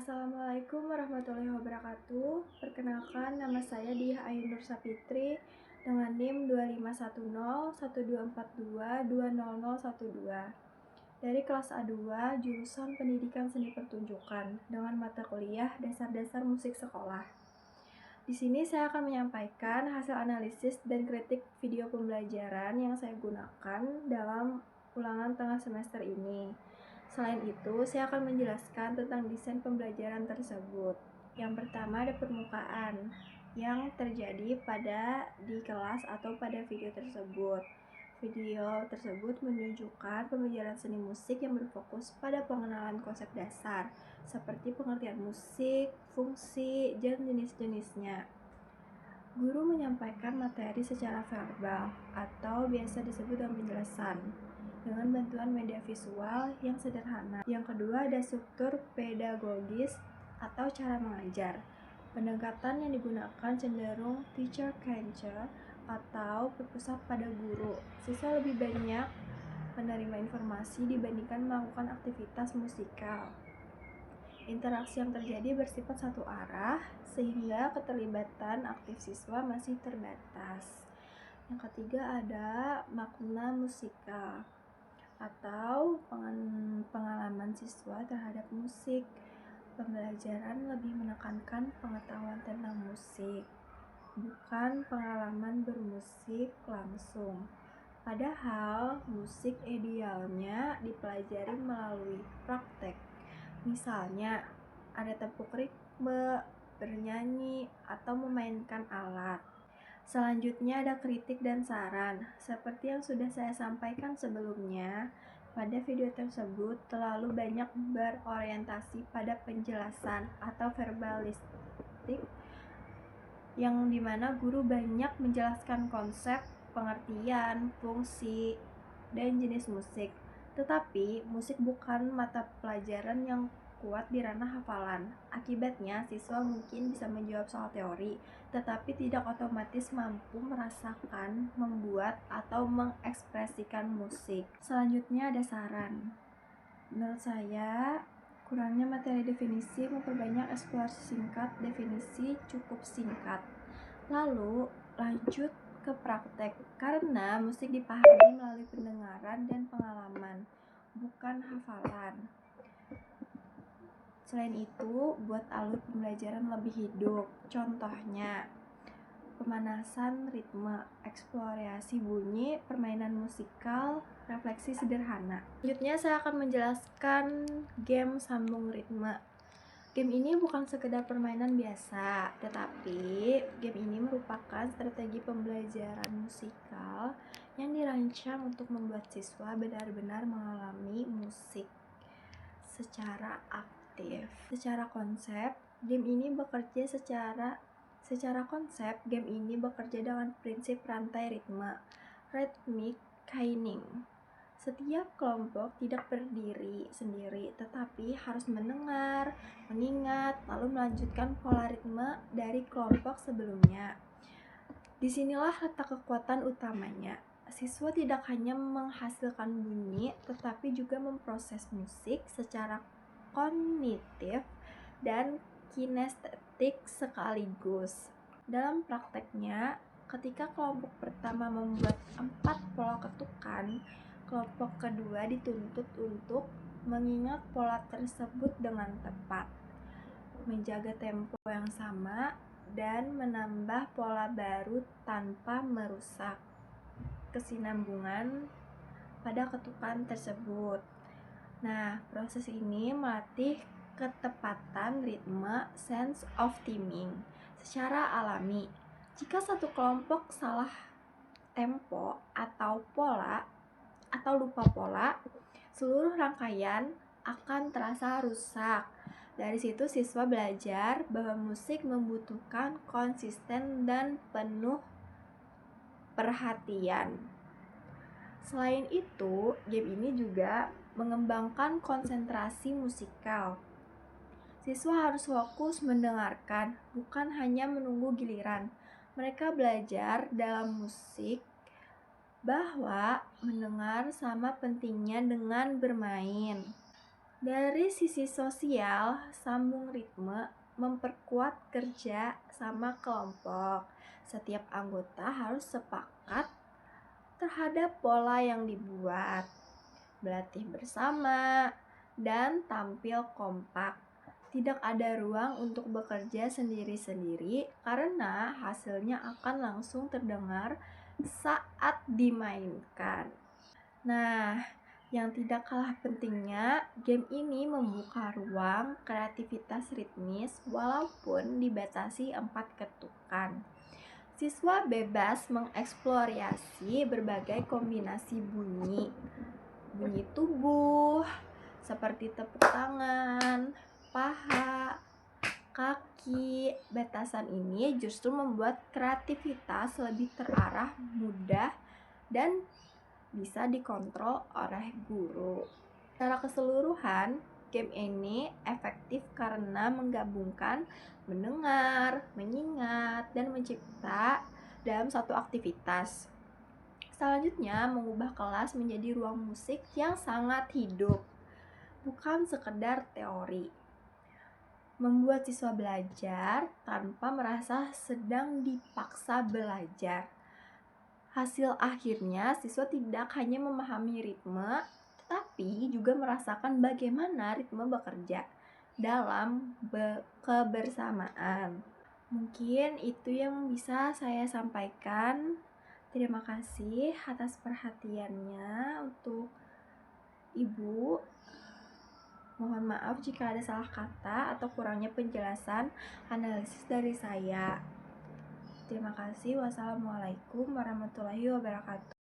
Assalamualaikum warahmatullahi wabarakatuh. Perkenalkan, nama saya Diah Ayu Nur Sapitri dengan NIM 25101242200012 dari kelas A2 jurusan Pendidikan Seni Pertunjukan dengan mata kuliah Dasar-Dasar Musik Sekolah. Di sini saya akan menyampaikan hasil analisis dan kritik video pembelajaran yang saya gunakan dalam ulangan tengah semester ini. Selain itu, saya akan menjelaskan tentang desain pembelajaran tersebut. Yang pertama ada permukaan yang terjadi di kelas atau pada video tersebut. Video tersebut menunjukkan pembelajaran seni musik yang berfokus pada pengenalan konsep dasar, seperti pengertian musik, fungsi, dan jenis-jenisnya. Guru menyampaikan materi secara verbal atau biasa disebut dengan penjelasan dengan bantuan media visual yang sederhana. Yang kedua ada struktur pedagogis atau cara mengajar. Pendekatan yang digunakan cenderung teacher-centered atau berpusat pada guru. Siswa lebih banyak menerima informasi dibandingkan melakukan aktivitas musikal. Interaksi yang terjadi bersifat satu arah, sehingga keterlibatan aktif siswa masih terbatas. Yang ketiga ada makna musikal atau pengalaman siswa terhadap musik. Pembelajaran lebih menekankan pengetahuan tentang musik, bukan pengalaman bermusik langsung. Padahal musik idealnya dipelajari melalui praktek. Misalnya, ada tepuk ritme, bernyanyi, atau memainkan alat. Selanjutnya ada kritik dan saran. Seperti yang sudah saya sampaikan sebelumnya, pada video tersebut terlalu banyak berorientasi pada penjelasan atau verbalistik, yang dimana guru banyak menjelaskan konsep, pengertian, fungsi, dan jenis musik. Tetapi, musik bukan mata pelajaran yang kuat di ranah hafalan. Akibatnya, siswa mungkin bisa menjawab soal teori, tetapi tidak otomatis mampu merasakan, membuat, atau mengekspresikan musik. Selanjutnya ada saran. Menurut saya, kurangnya materi definisi memperbanyak eksplorasi singkat, definisi cukup singkat. Lalu, lanjut ke praktek, karena musik dipahami melalui pendengaran dan pengalaman, bukan hafalan. Selain itu, buat alur pembelajaran lebih hidup. Contohnya, pemanasan ritme, eksplorasi bunyi, permainan musikal, refleksi sederhana. Selanjutnya saya akan menjelaskan game sambung ritme. Game ini bukan sekedar permainan biasa, tetapi game ini merupakan strategi pembelajaran musikal yang dirancang untuk membuat siswa benar-benar mengalami musik secara aktif. Secara konsep, game ini bekerja dengan prinsip rantai ritme, rhythmic chaining. Setiap kelompok tidak berdiri sendiri, tetapi harus mendengar, mengingat, lalu melanjutkan pola ritme dari kelompok sebelumnya. Disinilah letak kekuatan utamanya. Siswa tidak hanya menghasilkan bunyi, tetapi juga memproses musik secara kognitif dan kinestetik sekaligus. Dalam prakteknya, ketika kelompok pertama membuat 4 pola ketukan, kelompok kedua dituntut untuk mengingat pola tersebut dengan tepat, menjaga tempo yang sama, dan menambah pola baru tanpa merusak kesinambungan pada ketukan tersebut. Nah, proses ini melatih ketepatan ritme, sense of timing, secara alami. Jika satu kelompok salah tempo atau lupa pola, seluruh rangkaian akan terasa rusak. Dari situ siswa belajar bahwa musik membutuhkan konsisten dan penuh perhatian. Selain itu, game ini juga mengembangkan konsentrasi musikal. Siswa harus fokus mendengarkan, bukan hanya menunggu giliran. Mereka belajar dalam musik bahwa mendengar sama pentingnya dengan bermain. Dari sisi sosial, sambung ritme memperkuat kerja sama kelompok. Setiap anggota harus sepakat terhadap pola yang dibuat, berlatih bersama, dan tampil kompak. Tidak ada ruang untuk bekerja sendiri-sendiri karena hasilnya akan langsung terdengar saat dimainkan. Nah, yang tidak kalah pentingnya, game ini membuka ruang kreativitas ritmis walaupun dibatasi 4 ketukan. Siswa bebas mengeksplorasi berbagai kombinasi bunyi tubuh, seperti tepuk tangan, paha, kaki. Batasan ini justru membuat kreativitas lebih terarah, mudah, dan bisa dikontrol oleh guru. Secara keseluruhan, game ini efektif karena menggabungkan mendengar, mengingat, dan mencipta dalam satu aktivitas. Selanjutnya, mengubah kelas menjadi ruang musik yang sangat hidup, bukan sekedar teori. Membuat siswa belajar tanpa merasa sedang dipaksa belajar. Hasil akhirnya, siswa tidak hanya memahami ritme, tetapi juga merasakan bagaimana ritme bekerja dalam kebersamaan. Mungkin itu yang bisa saya sampaikan. Terima kasih atas perhatiannya untuk Ibu. Mohon maaf jika ada salah kata atau kurangnya penjelasan analisis dari saya. Terima kasih. Wassalamualaikum warahmatullahi wabarakatuh.